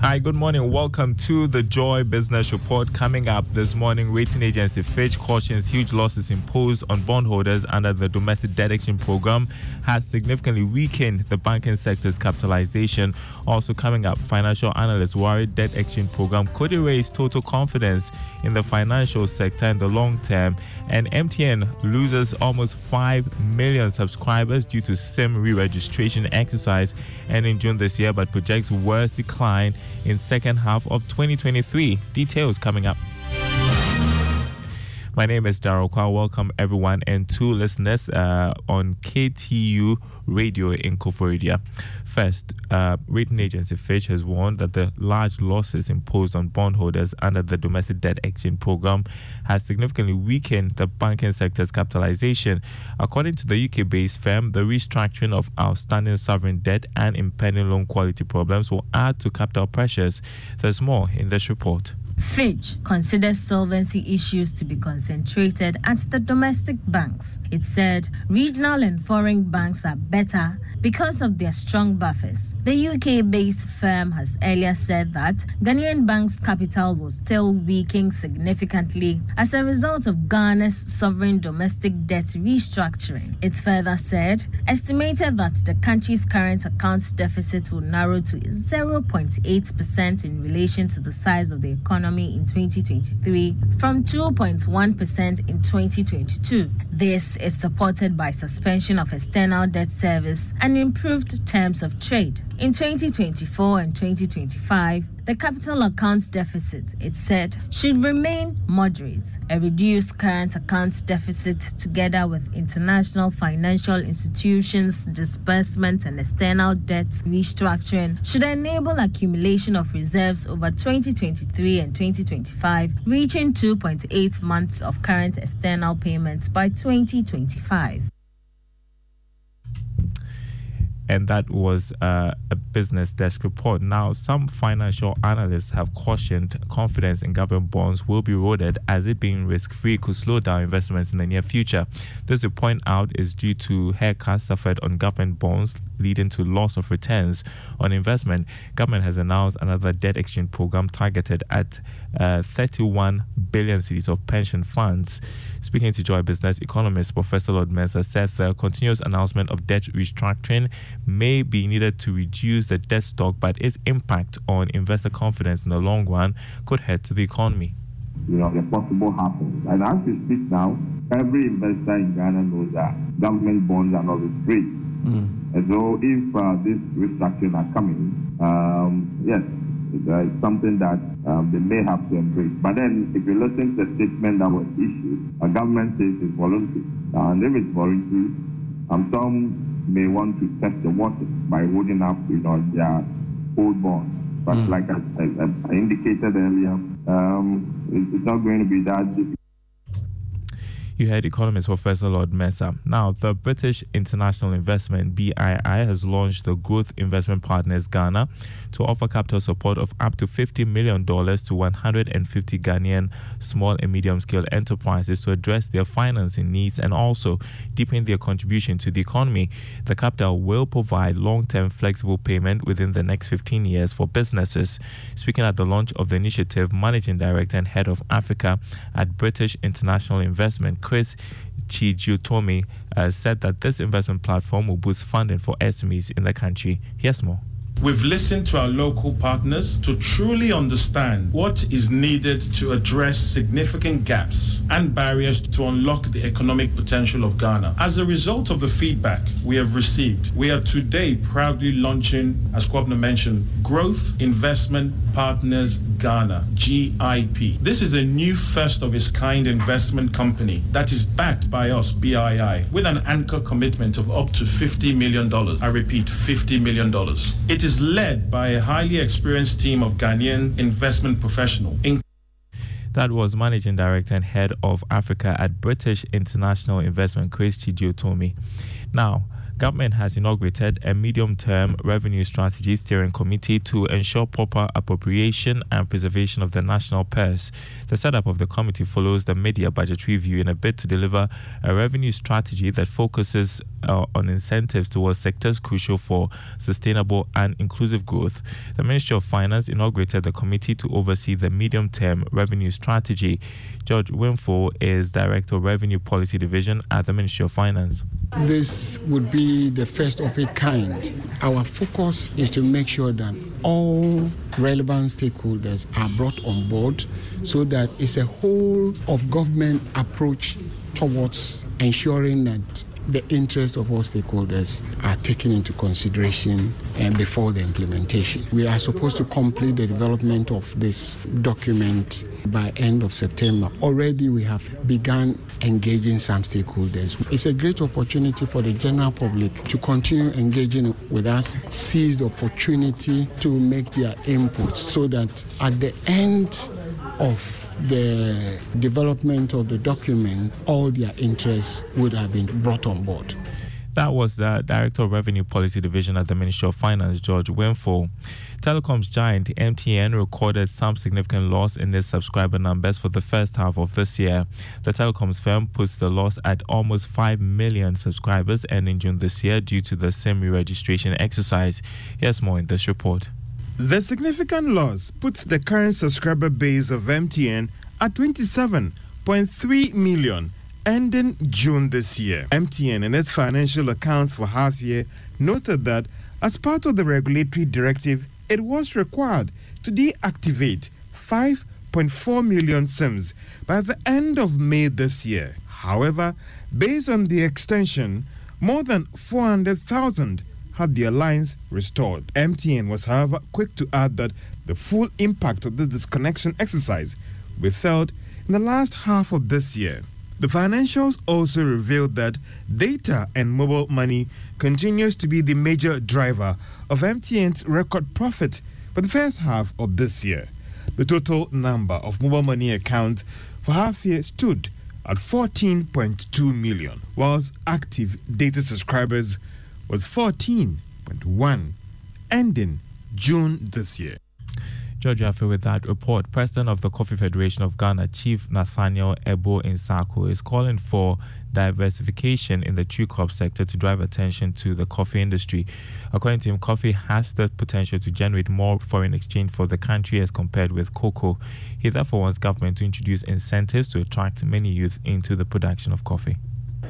Hi, good morning. Welcome to the Joy Business Report. Coming up this morning, rating agency Fitch cautions huge losses imposed on bondholders under the domestic debt exchange program has significantly weakened the banking sector's capitalization. Also coming up, financial analysts worry debt exchange program could erase total confidence in the financial sector in the long term. And MTN loses almost 5 million subscribers due to SIM re-registration exercise ending June this year, but projects worse decline in second half of 2023. Details coming up. My name is Darryl Kwa. Welcome everyone and two listeners on KTU Radio in Koforidua. First, rating agency Fitch has warned that the large losses imposed on bondholders under the domestic debt exchange program has significantly weakened the banking sector's capitalization. According to the UK-based firm, the restructuring of outstanding sovereign debt and impending loan quality problems will add to capital pressures. There's more in this report. Fitch considers solvency issues to be concentrated at the domestic banks. It said regional and foreign banks are better because of their strong buffers. The UK-based firm has earlier said that Ghanaian banks' capital was still weakening significantly as a result of Ghana's sovereign domestic debt restructuring. It further said, estimated that the country's current account deficit will narrow to 0.8% in relation to the size of the economy in 2023 from 2.1% in 2022. This is supported by suspension of external debt service and improved terms of trade. In 2024 and 2025, the capital account deficit, it said, should remain moderate. A reduced current account deficit together with international financial institutions' disbursement and external debt restructuring should enable accumulation of reserves over 2023 and 2025, reaching 2.8 months of current external payments by 2025. And that was a business desk report. Now, some financial analysts have cautioned confidence in government bonds will be eroded as it being risk-free could slow down investments in the near future. This, to point out, is due to haircuts suffered on government bonds, leading to loss of returns on investment. Government has announced another debt exchange program targeted at 31 billion cedis of pension funds. Speaking to Joy Business, economist Professor Lord Mensah said the continuous announcement of debt restructuring may be needed to reduce the debt stock, but its impact on investor confidence in the long run could head to the economy. The possible happens. And as we speak now, every investor in Ghana knows that government bonds are not risk-free. And so if this restructuring are coming, yes, it's something that they may have to embrace. But then, if you listen to the statement that was issued, a government says it's voluntary. And if it's voluntary, some may want to test the water by holding up, their old bonds. But like I indicated earlier, it's not going to be that difficult. You heard economist Professor Lord Mensah. Now, the British International Investment BII has launched the Growth Investment Partners Ghana to offer capital support of up to $50 million to 150 Ghanaian small and medium-scale enterprises to address their financing needs and also deepen their contribution to the economy. The capital will provide long-term flexible payment within the next 15 years for businesses. Speaking at the launch of the initiative, Managing Director and Head of Africa at British International Investment, Chris Chijiotomi, said that this investment platform will boost funding for SMEs in the country. Here's more. We've listened to our local partners to truly understand what is needed to address significant gaps and barriers to unlock the economic potential of Ghana. As a result of the feedback we have received, we are today proudly launching, as Kwabna mentioned, Growth Investment Partners Ghana, GIP. This is a new first-of-its-kind investment company that is backed by us, BII, with an anchor commitment of up to $50 million. I repeat, $50 million. It is led by a highly experienced team of Ghanaian investment professionals. That was Managing Director and Head of Africa at British International Investment, Chris Chijiotomi. Now, Government has inaugurated a medium-term revenue strategy steering committee to ensure proper appropriation and preservation of the national purse. The setup of the committee follows the mid-year budget review in a bid to deliver a revenue strategy that focuses on incentives towards sectors crucial for sustainable and inclusive growth. The Ministry of Finance inaugurated the committee to oversee the medium-term revenue strategy. George Winfo is Director of Revenue Policy Division at the Ministry of Finance. This would be the first of a kind. Our focus is to make sure that all relevant stakeholders are brought on board so that it's a whole of government approach towards ensuring that the interests of all stakeholders are taken into consideration before the implementation. We are supposed to complete the development of this document by end of September. Already we have begun engaging some stakeholders. It's a great opportunity for the general public to continue engaging with us, seize the opportunity to make their inputs so that at the end of the development of the document, all their interests would have been brought on board. That was the Director of Revenue Policy Division at the Ministry of Finance, George Winfo. Telecoms giant MTN recorded some significant loss in its subscriber numbers for the first half of this year. The telecoms firm puts the loss at almost 5 million subscribers ending June this year due to the SIM re-registration exercise. Here's more in this report. The significant loss puts the current subscriber base of MTN at 27.3 million, ending June this year. MTN in its financial accounts for half year noted that as part of the regulatory directive, it was required to deactivate 5.4 million SIMs by the end of May this year. However, based on the extension, more than 400,000 had their lines restored. MTN was, however, quick to add that the full impact of this disconnection exercise will be felt in the last half of this year. The financials also revealed that data and mobile money continues to be the major driver of MTN's record profit for the first half of this year. The total number of mobile money accounts for half year stood at 14.2 million, whilst active data subscribers was 14.1, ending June this year. George Affe with that report. President of the Coffee Federation of Ghana, Chief Nathaniel Ebo Insako, is calling for diversification in the tree crop sector to drive attention to the coffee industry. According to him, coffee has the potential to generate more foreign exchange for the country as compared with cocoa. He therefore wants government to introduce incentives to attract many youth into the production of coffee.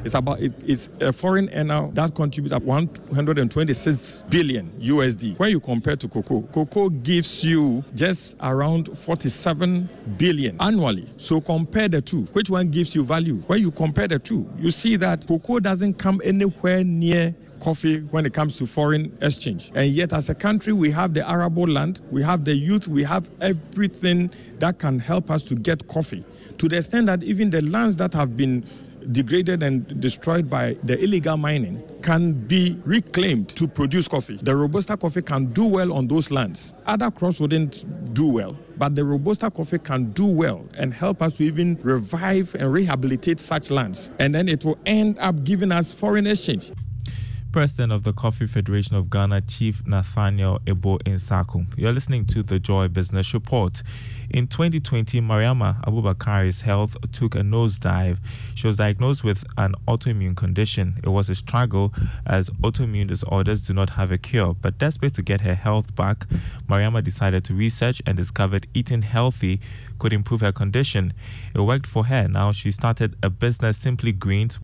It's a foreign earner that contributes at 126 billion USD. When you compare to cocoa gives you just around 47 billion annually. So compare the two. Which one gives you value? When you compare the two, you see that cocoa doesn't come anywhere near coffee when it comes to foreign exchange. And yet as a country, we have the arable land, we have the youth, we have everything that can help us to get coffee. To the extent that even the lands that have been degraded and destroyed by the illegal mining can be reclaimed to produce coffee. The Robusta coffee can do well on those lands. Other crops wouldn't do well, but the Robusta coffee can do well and help us to even revive and rehabilitate such lands. And then it will end up giving us foreign exchange. President of the Coffee Federation of Ghana, Chief Nathaniel Ebo Insako. You're listening to the Joy Business Report. In 2020, Mariama Abubakari's health took a nosedive. She was diagnosed with an autoimmune condition. It was a struggle as autoimmune disorders do not have a cure. But desperate to get her health back, Mariama decided to research and discovered eating healthy could improve her condition. It worked for her. Now she started a business, Simply Greens,